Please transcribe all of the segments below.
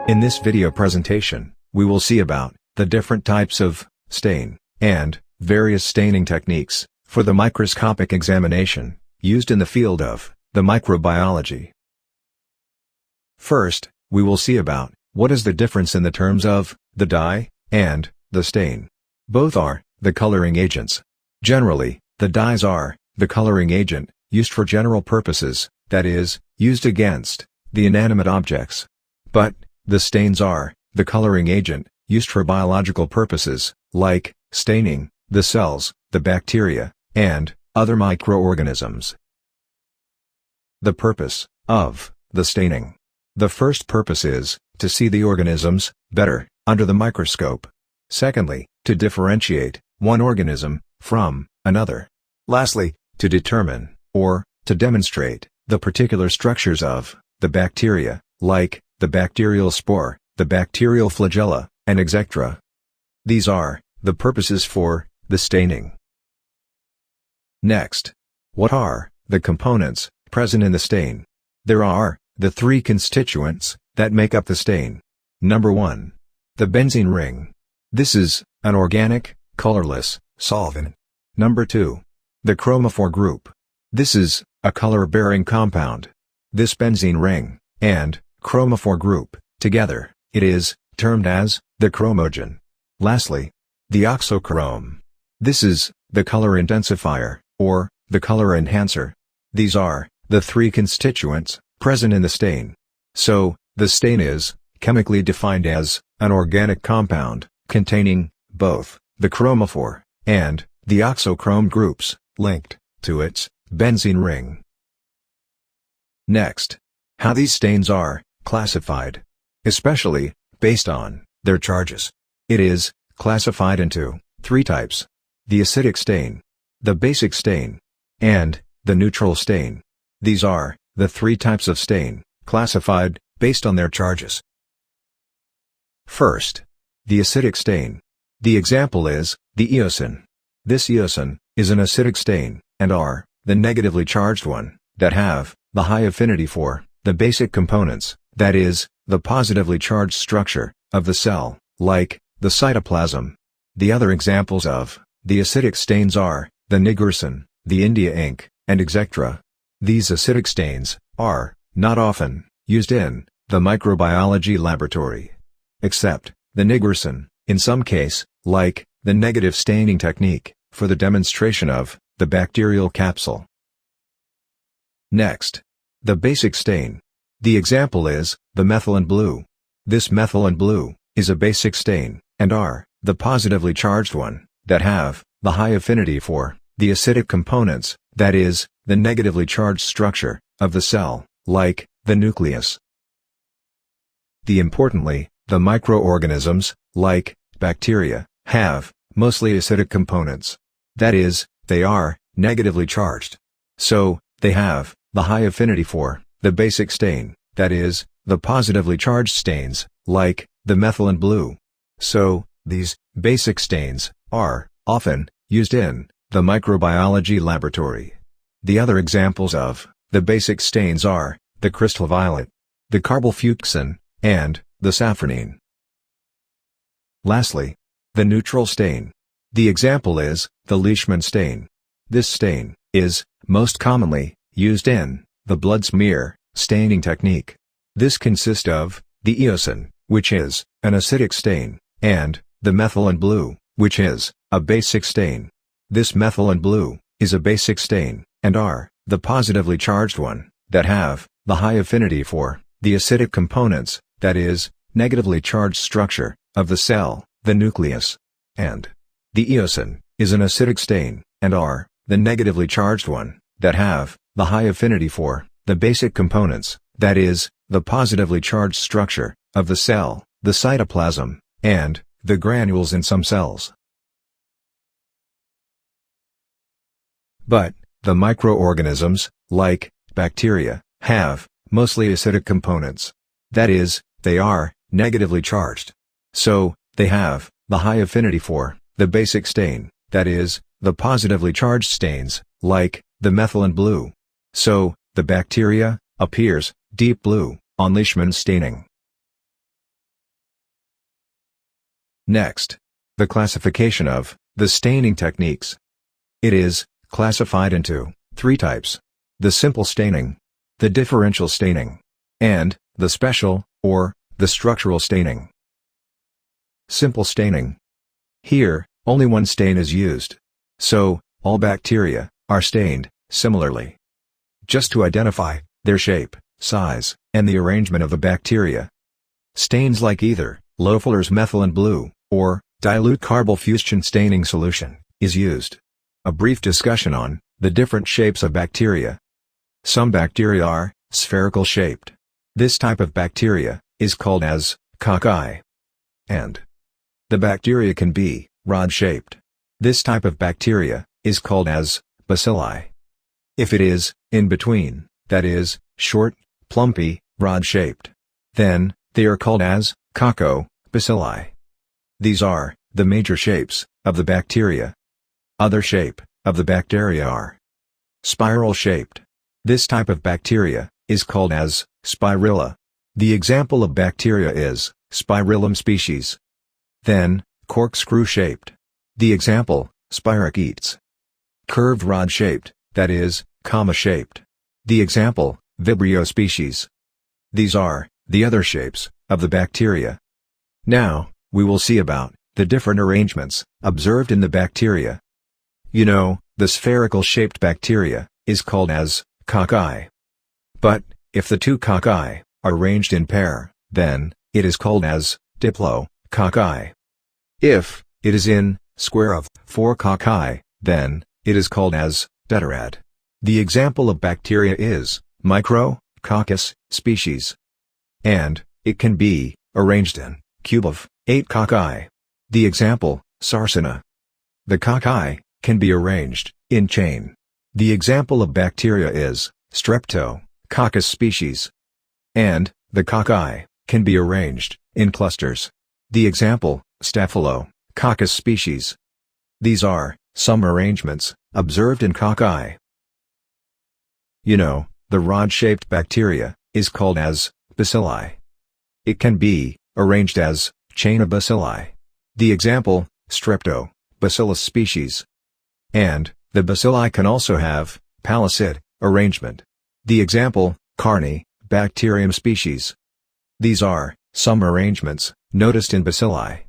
In this video presentation, we will see about the different types of stain and various staining techniques for the microscopic examination used in the field of the microbiology. First, we will see about what is the difference in the terms of the dye and the stain. Both are the coloring agents. Generally, the dyes are the coloring agent used for general purposes, that is, used against the inanimate objects. But the stains are the coloring agent used for biological purposes, like staining the cells, the bacteria, and other microorganisms. The purpose of the staining. The first purpose is to see the organisms better under the microscope. Secondly, to differentiate one organism from another. Lastly, to determine or to demonstrate the particular structures of the bacteria, like the bacterial spore, the bacterial flagella, and etc. These are the purposes for the staining. Next, what are the components present in the stain? There are the three constituents that make up the stain. Number 1. The benzene ring. This is an organic, colorless solvent. Number 2. The chromophore group. This is a color-bearing compound. This benzene ring and chromophore group, together, it is termed as the chromogen. Lastly, the oxochrome. This is the color intensifier, or the color enhancer. These are the three constituents present in the stain. So, the stain is chemically defined as an organic compound containing both the chromophore and the oxochrome groups linked to its benzene ring. Next, how these stains are classified, especially based on their charges. It is classified into three types: the acidic stain, the basic stain, and the neutral stain. These are the three types of stain classified based on their charges. First, the acidic stain. The example is the eosin. This eosin is an acidic stain, and are the negatively charged one that have the high affinity for the basic components, that is, the positively charged structure of the cell, like the cytoplasm. The other examples of the acidic stains are the nigursin, the India ink, and etc. These acidic stains are not often used in the microbiology laboratory, except the nigursin, in some case, like the negative staining technique, for the demonstration of the bacterial capsule. Next, the basic stain. The example is the methylene blue. This methylene blue is a basic stain, and are the positively charged one that have the high affinity for the acidic components, that is, the negatively charged structure of the cell, like the nucleus. Importantly, the microorganisms, like bacteria, have mostly acidic components. That is, they are negatively charged. So, they have the high affinity for the basic stain, that is, the positively charged stains, like the methylene blue. So, these basic stains are often used in the microbiology laboratory. The other examples of the basic stains are the crystal violet, the carbolfuchsin, and the safranine. Lastly, the neutral stain. The example is the Leishman stain. This stain is most commonly used in the blood smear staining technique. This consists of the eosin, which is an acidic stain, and the methylene blue, which is a basic stain. This methylene blue is a basic stain, and are the positively charged one that have the high affinity for the acidic components, that is, negatively charged structure of the cell, the nucleus. And the eosin is an acidic stain, and are the negatively charged one that have the high affinity for the basic components, that is, the positively charged structure of the cell, the cytoplasm, and the granules in some cells. But the microorganisms, like bacteria, have mostly acidic components. That is, they are negatively charged. So, they have the high affinity for the basic stain, that is, the positively charged stains, like the methylene blue. So, the bacteria appears deep blue, on Leishman staining. Next, the classification of the staining techniques. It is classified into 3 types: the simple staining, the differential staining, and the special, or the structural staining. Simple staining. Here, only one stain is used. So, all bacteria are stained similarly, just to identify their shape, size, and the arrangement of the bacteria. Stains like either Loeffler's methylene blue or dilute carbofuran staining solution is used. A brief discussion on the different shapes of bacteria. Some bacteria are spherical shaped. This type of bacteria is called as cocci. And the bacteria can be rod shaped. This type of bacteria is called as bacilli. If it is in between, that is, short, plumpy, rod shaped, then they are called as coccobacilli. These are the major shapes of the bacteria. Other shape of the bacteria are spiral shaped. This type of bacteria is called as spirilla. The example of bacteria is Spirillum species. Then, corkscrew shaped. The example, spirochetes. Curved rod shaped, that is, comma shaped. The example, Vibrio species. These are the other shapes of the bacteria. Now, we will see about the different arrangements observed in the bacteria. The spherical shaped bacteria is called as cocci. But, if the 2 cocci are arranged in pair, then it is called as diplococci. If it is in square of 4 cocci, then it is called as tetrad. The example of bacteria is Micrococcus species. And it can be arranged in cube of 8 cocci. The example, Sarcina. The cocci can be arranged in chain. The example of bacteria is Streptococcus species. And the cocci can be arranged in clusters. The example, Staphylococcus species. These are some arrangements observed in cocci. The rod-shaped bacteria is called as bacilli. It can be arranged as chain of bacilli. The example, Streptobacillus species. And the bacilli can also have palisade arrangement. The example, Carnibacterium species. These are some arrangements noticed in bacilli.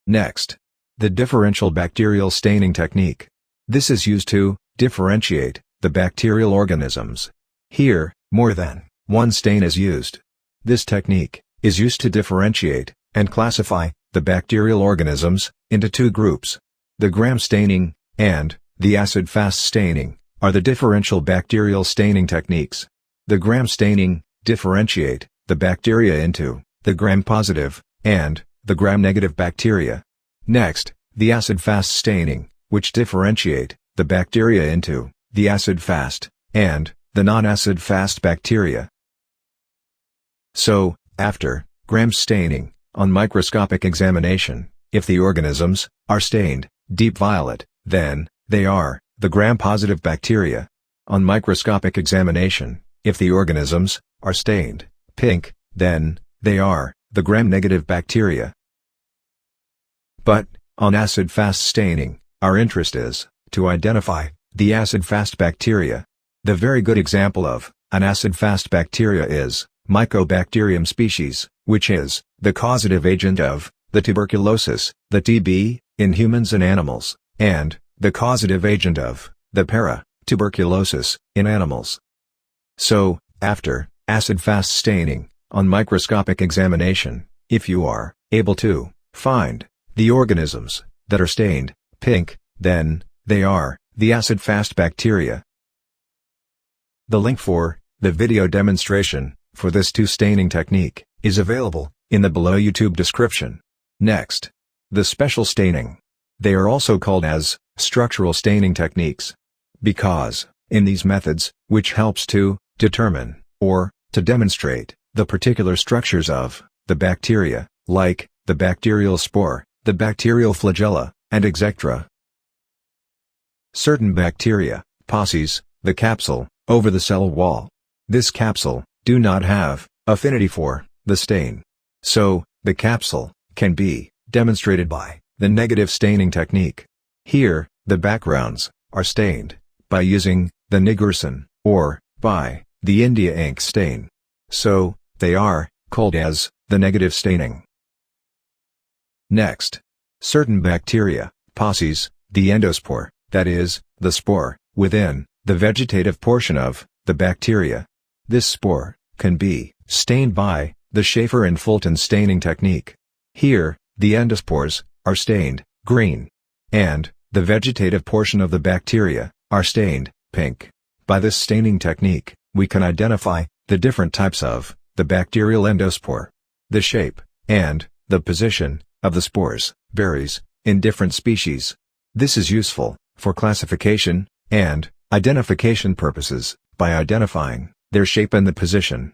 Next, the differential bacterial staining technique. This is used to differentiate the bacterial organisms. Here, more than one stain is used. This technique is used to differentiate and classify the bacterial organisms into 2 groups. The Gram staining and the acid-fast staining are the differential bacterial staining techniques. The Gram staining differentiate the bacteria into the Gram-positive and the Gram-negative bacteria. Next, the acid-fast staining, which differentiate the bacteria into the acid-fast and the non-acid-fast bacteria. So, after Gram staining, on microscopic examination, if the organisms are stained deep violet, then they are the Gram-positive bacteria. On microscopic examination, if the organisms are stained pink, then they are the Gram-negative bacteria. But, on acid-fast staining, our interest is to identify the acid-fast bacteria. The very good example of an acid-fast bacteria is Mycobacterium species, which is the causative agent of the tuberculosis, the TB, in humans and animals, and the causative agent of the para-tuberculosis in animals. So, after acid-fast staining, on microscopic examination, if you are able to find the organisms that are stained pink, then they are the acid-fast bacteria. The link for the video demonstration for this 2 staining technique is available in the below YouTube description. Next, the special staining. They are also called as structural staining techniques, because in these methods, which helps to determine or to demonstrate the particular structures of the bacteria, like the bacterial spore, the bacterial flagella, and etc. Certain bacteria possess the capsule over the cell wall. This capsule do not have affinity for the stain. So, the capsule can be demonstrated by the negative staining technique. Here, the backgrounds are stained by using the Niggerson or by the India ink stain. So, they are called as the negative staining. Next, certain bacteria possess the endospore, that is, the spore, within the vegetative portion of the bacteria. This spore can be stained by the Schaefer and Fulton staining technique. Here, the endospores are stained green, and the vegetative portion of the bacteria are stained pink. By this staining technique, we can identify the different types of the bacterial endospore. The shape and the position of the spores varies in different species. This is useful for classification and identification purposes by identifying their shape and the position.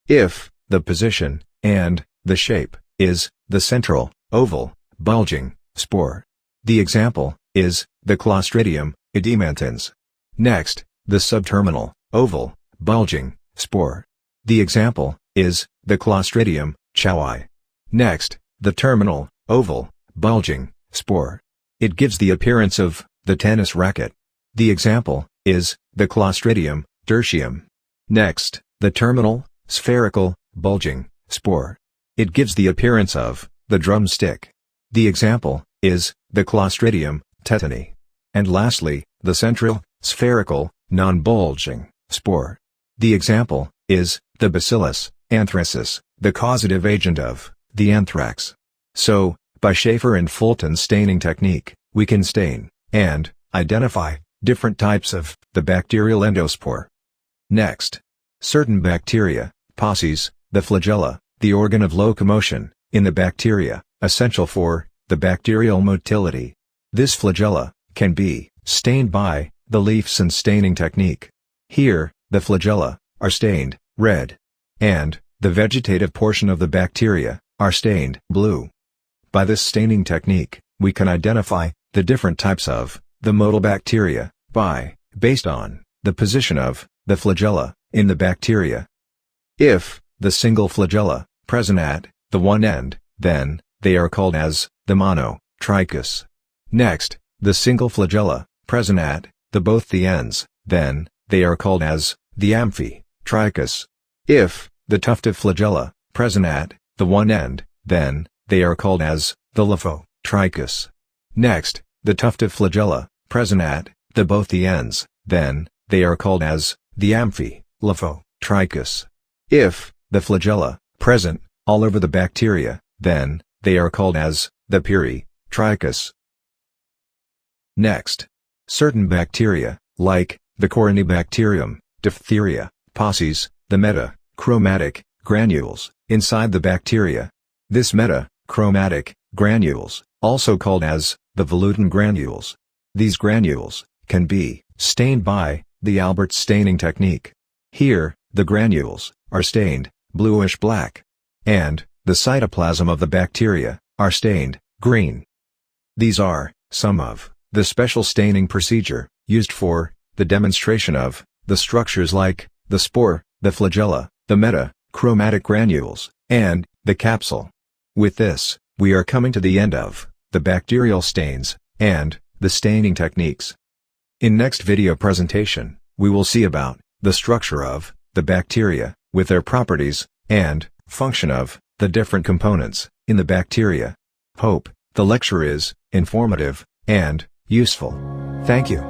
If the position and the shape is the central, oval, bulging spore, the example is the Clostridium edumantans. Next, the subterminal, oval, bulging spore. The example is the Clostridium chowi. Next, the terminal, oval, bulging spore. It gives the appearance of the tennis racket. The example is the Clostridium tertium. Next, the terminal, spherical, bulging spore. It gives the appearance of the drumstick. The example is the Clostridium tetani. And lastly, the central, spherical, non-bulging spore. The example is the Bacillus anthracis, the causative agent of the anthrax. So, by Schaefer and Fulton staining technique, we can stain and identify different types of the bacterial endospore. Next, certain bacteria possess the flagella, the organ of locomotion in the bacteria, essential for the bacterial motility. This flagella can be stained by the Leifson staining technique. Here, the flagella are stained red, and the vegetative portion of the bacteria are stained blue. By this staining technique, we can identify the different types of the motile bacteria based on the position of the flagella in the bacteria. If the single flagella present at the one end, then they are called as the monotrichous. Next, the single flagella present at both the ends, then they are called as the amphitrichous. If the tufted flagella present at the one end, then they are called as the lophotrichous. Next, the tufted flagella present at both the ends, then they are called as the amphilophotrichous. If the flagella present all over the bacteria, then they are called as the peritrichous. Next, certain bacteria, like the Corynebacterium, diphtheria, possess the metachromatic granules inside the bacteria. This metachromatic granules, also called as the velutin granules. These granules can be stained by the Albert staining technique. Here, the granules are stained bluish-black, and the cytoplasm of the bacteria are stained green. These are some of the special staining procedure used for the demonstration of the structures like the spore, the flagella, the metachromatic granules, and the capsule. With this, we are coming to the end of the bacterial stains and the staining techniques. In next video presentation, we will see about the structure of the bacteria, with their properties and function of the different components in the bacteria. Hope the lecture is informative and useful. Thank you.